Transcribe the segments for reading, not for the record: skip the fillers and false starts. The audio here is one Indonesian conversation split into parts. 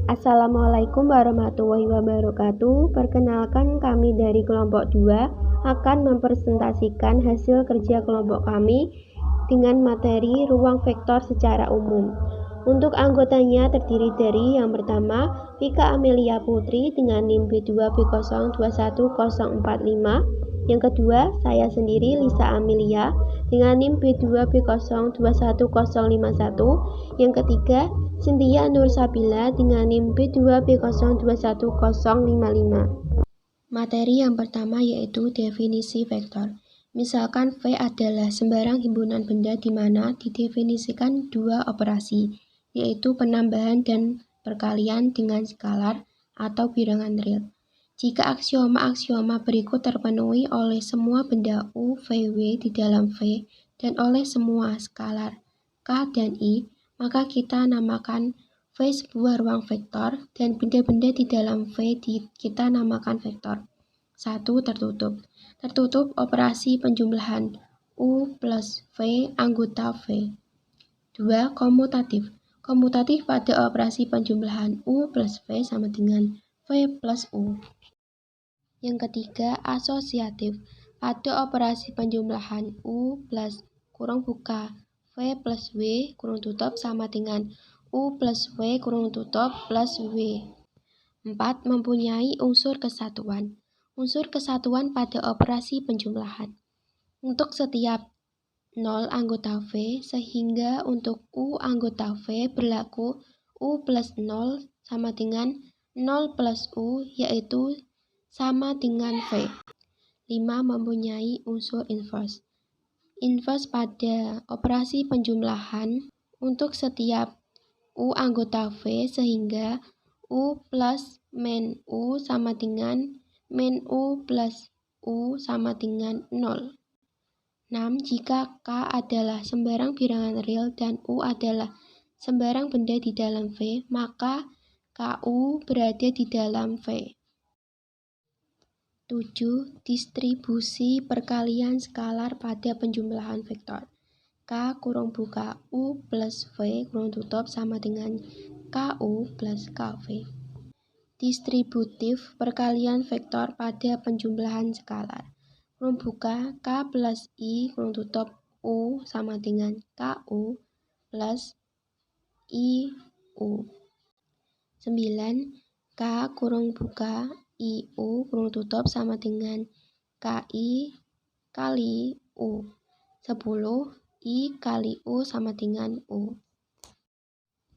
Assalamualaikum warahmatullahi wabarakatuh. Perkenalkan, kami dari kelompok 2 akan mempresentasikan hasil kerja kelompok kami dengan materi ruang vektor secara umum. Untuk anggotanya terdiri dari yang pertama, Vika Amelia Putri dengan NIM B2B021045. Yang kedua, saya sendiri Lisa Amelia dengan NIM B2B021051. Yang ketiga, Cynthia Nur Sabila dengan NIM B2B021055. Materi yang pertama yaitu definisi vektor. Misalkan V adalah sembarang himpunan benda di mana didefinisikan dua operasi, yaitu penambahan dan perkalian dengan skalar atau bilangan real. Jika aksioma-aksioma berikut terpenuhi oleh semua benda U, V, W di dalam V dan oleh semua skalar K dan I, maka kita namakan V sebuah ruang vektor dan benda-benda di dalam V kita namakan vektor. 1. Tertutup. Tertutup operasi penjumlahan U plus V anggota V. 2. Komutatif. Komutatif pada operasi penjumlahan U plus V sama dengan V plus U. Yang ketiga, asosiatif. Pada operasi penjumlahan U plus kurung buka V plus W kurung tutup sama dengan U plus V kurung tutup plus W. 4. Mempunyai unsur kesatuan. Unsur kesatuan pada operasi penjumlahan. Untuk setiap 0 anggota V, sehingga untuk U anggota V berlaku U plus 0 sama dengan 0 plus U, yaitu sama dengan V. 5. Mempunyai unsur inverse. Inverse pada operasi penjumlahan untuk setiap U anggota V sehingga U plus min U sama dengan min U plus U sama dengan 0. 6. Jika K adalah sembarang bilangan real dan U adalah sembarang benda di dalam V, maka KU berada di dalam V. 7. Distribusi perkalian skalar pada penjumlahan vektor. K kurung buka U plus V kurung tutup sama dengan KU plus KV. Distributif perkalian vektor pada penjumlahan skalar. Kurung buka K plus I kurung tutup U sama dengan KU plus IU. 9. K kurung buka IU kurung tutup sama dengan KI kali U. 10. I kali U sama dengan U.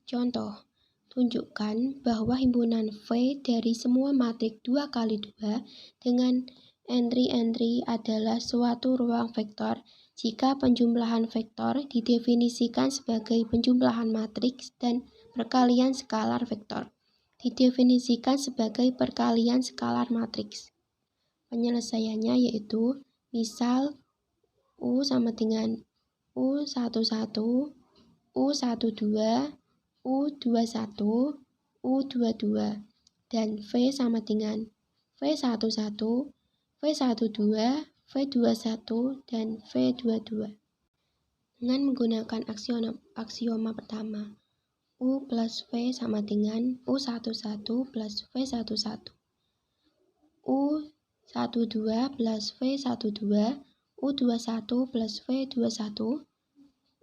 Contoh, tunjukkan bahwa himpunan V dari semua matrik 2x2 dengan entry-entry adalah suatu ruang vektor jika penjumlahan vektor didefinisikan sebagai penjumlahan matriks dan perkalian skalar vektor didefinisikan sebagai perkalian skalar matriks. Penyelesaiannya yaitu misal U sama dengan U11, U12, U21, U22, dan V sama dengan V11, V12, V21, dan V22. Dengan menggunakan aksioma pertama, U plus V sama dengan U11 plus V11, U12 plus V12, U21 plus V21,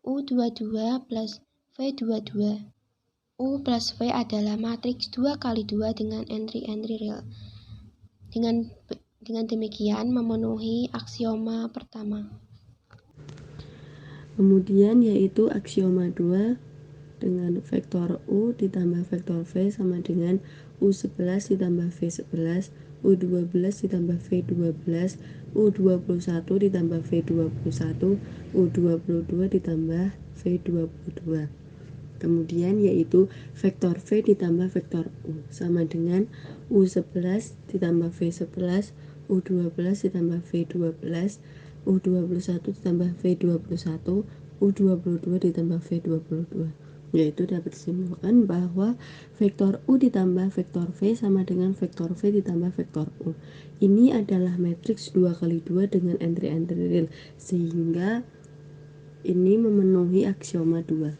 U22 plus V22. U plus V adalah matriks 2x2 dengan entry-entry real. Dengan demikian memenuhi aksioma pertama. Kemudian yaitu aksioma 2 dengan vektor U ditambah vektor V sama dengan U11 ditambah V11, U12 ditambah V12, U21 ditambah V21, U22 ditambah V22. Kemudian yaitu vektor V ditambah vektor U sama dengan U11 ditambah V11, U12 ditambah V12, U21 ditambah V21, U22 ditambah V22. Yaitu dapat disimpulkan bahwa vektor U ditambah vektor V sama dengan vektor V ditambah vektor U. Ini adalah matriks 2x2 dengan entry-entry real, sehingga ini memenuhi aksioma 2.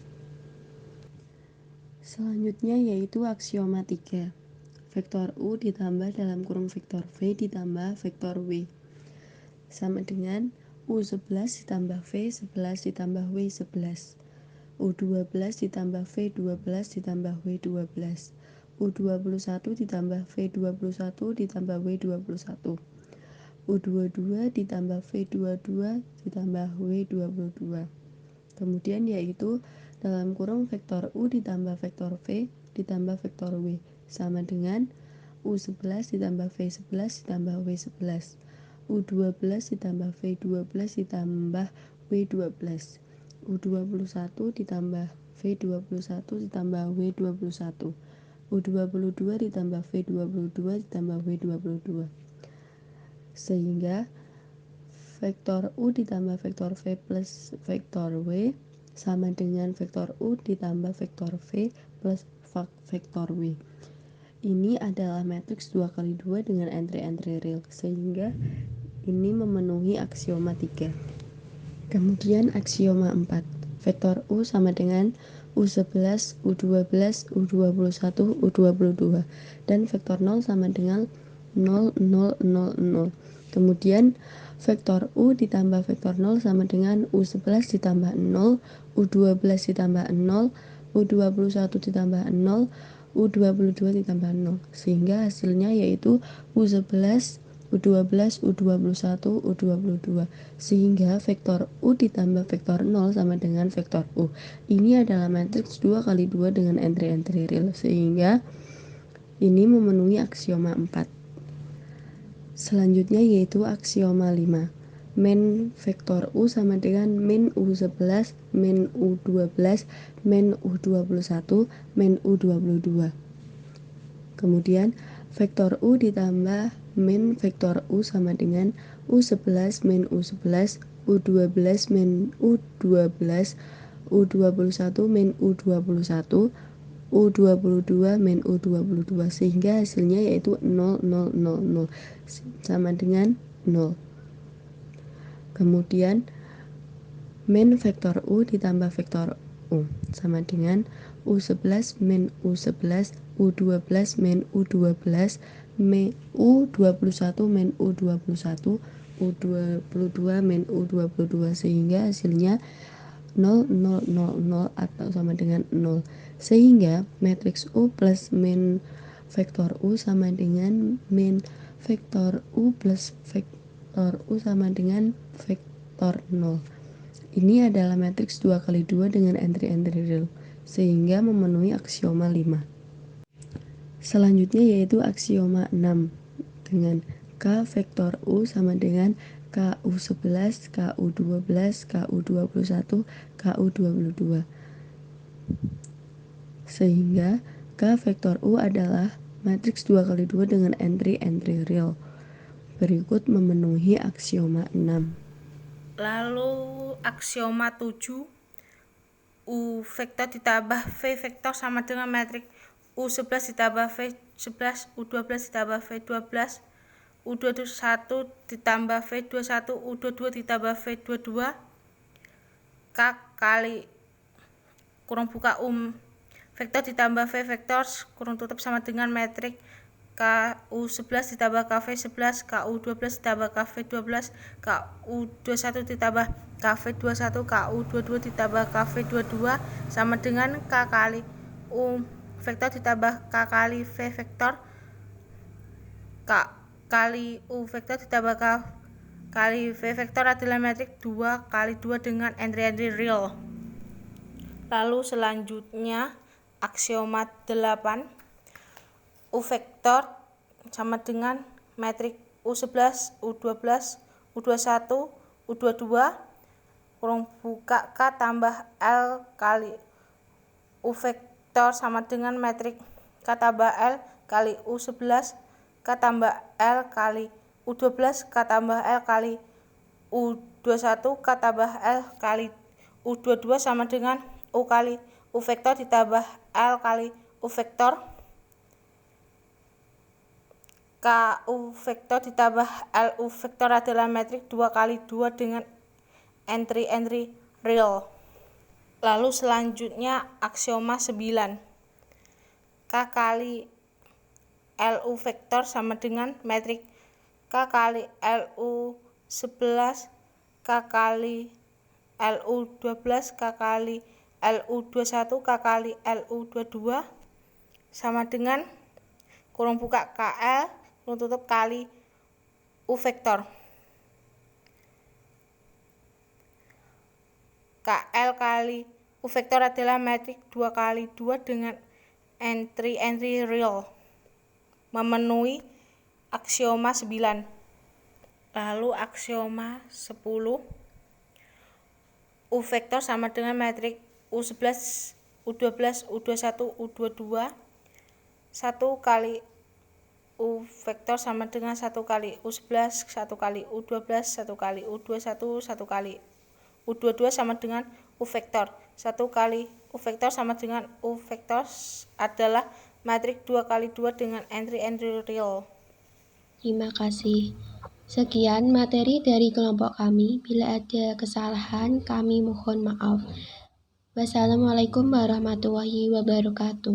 Selanjutnya yaitu aksioma 3. Vektor U ditambah dalam kurung vektor V ditambah vektor W sama dengan U11 ditambah V11 ditambah W11, U12 ditambah V12 ditambah W12, U21 ditambah V21 ditambah W21, U22 ditambah V22 ditambah W22. Kemudian yaitu dalam kurung vektor U ditambah vektor V ditambah vektor W sama dengan U11 ditambah V11 ditambah W11, U12 ditambah V12 ditambah W12, U21 ditambah V21 ditambah W21, U22 ditambah V22 ditambah W22. Sehingga vektor U ditambah vektor V plus vektor W sama dengan vektor U ditambah vektor V plus vektor W. Ini adalah matriks 2x2 dengan entry-entry real, sehingga ini memenuhi aksioma 3. Kemudian aksioma 4. Vektor U sama dengan U11, U12, U21, U22. Dan vektor 0 sama dengan 0, 0, 0, 0. Kemudian vektor U ditambah vektor 0 sama dengan U11 ditambah 0, U12 ditambah 0, U21 ditambah 0, U22 ditambah 0. Sehingga hasilnya yaitu U11, U12, U21, U22. Sehingga vektor U ditambah vektor 0 sama dengan vektor U. Ini adalah matriks 2x2 dengan entry-entry real. Sehingga ini memenuhi aksioma 4. Selanjutnya yaitu aksioma 5. Min vektor U sama dengan min U11, min U12, min U21, min U22. Kemudian vektor U ditambah min vektor U sama dengan U11 min U11, U12 min U12, U21 min U21, U22 min U22, sehingga hasilnya yaitu 0, 0, 0, 0 sama dengan 0. Kemudian min vektor U ditambah vektor U sama dengan U11 min U11, U12 min U12, U21 min U21, U22 min U22, sehingga hasilnya 0, 0, 0, 0 atau sama dengan 0. Sehingga matriks U plus min vektor U sama dengan min vektor U plus vektor U sama dengan vektor 0. Ini adalah matriks 2x2 dengan entry-entry real, sehingga memenuhi aksioma 5. Selanjutnya yaitu aksioma 6 dengan K vektor U sama dengan KU11, KU12, KU21, KU22. Sehingga K vektor U adalah matriks 2x2 dengan entry-entry real. Berikut memenuhi aksioma 6. Lalu aksioma 7, U vektor ditambah V vektor sama dengan matriks U11 ditambah V11, U12 ditambah V12, U21 ditambah V21, U22 ditambah V22, K kali kurung buka vektor ditambah V vektor kurung tutup sama dengan matriks KU11 ditambah KV11, KU12 ditambah KV12, KU21 ditambah KV21, KU22 ditambah KV22 sama dengan K kali U vektor ditambah K kali V vektor, K kali U vektor ditambah K kali V vektor adalah matriks 2x2 dengan entry-entry real. Lalu selanjutnya aksioma 8. U vektor sama dengan matriks U11, U12, U21, U22 kurung buka K tambah L kali U vektor sama dengan matriks K tambah L kali U11, K tambah L kali U12, K tambah L kali U21, K tambah L kali U22 sama dengan U kali U vektor ditambah L kali U vektor, KU vektor ditambah LU vektor adalah matriks 2x2 dengan entry-entry real. Lalu selanjutnya aksioma 9. K kali LU vektor sama dengan metrik K kali LU 11, K kali LU 12, K kali LU 21, K kali LU 22 sama dengan kurung buka KL kurung tutup kali U vektor. KL kali U vektor adalah metrik 2 kali 2 dengan entry real, memenuhi aksioma 9. Lalu aksioma 10, U vektor sama dengan metrik U11, U12, U21, U22, 1 kali U vektor sama dengan 1 kali U11, 1 kali U12, 1 kali U21, 1 kali U22 sama dengan U vektor. 1 kali U vektor sama dengan U vektor adalah metrik 2 kali 2 dengan entry real. Terima kasih. Sekian materi dari kelompok kami. Bila ada kesalahan, kami mohon maaf. Wassalamualaikum warahmatullahi wabarakatuh.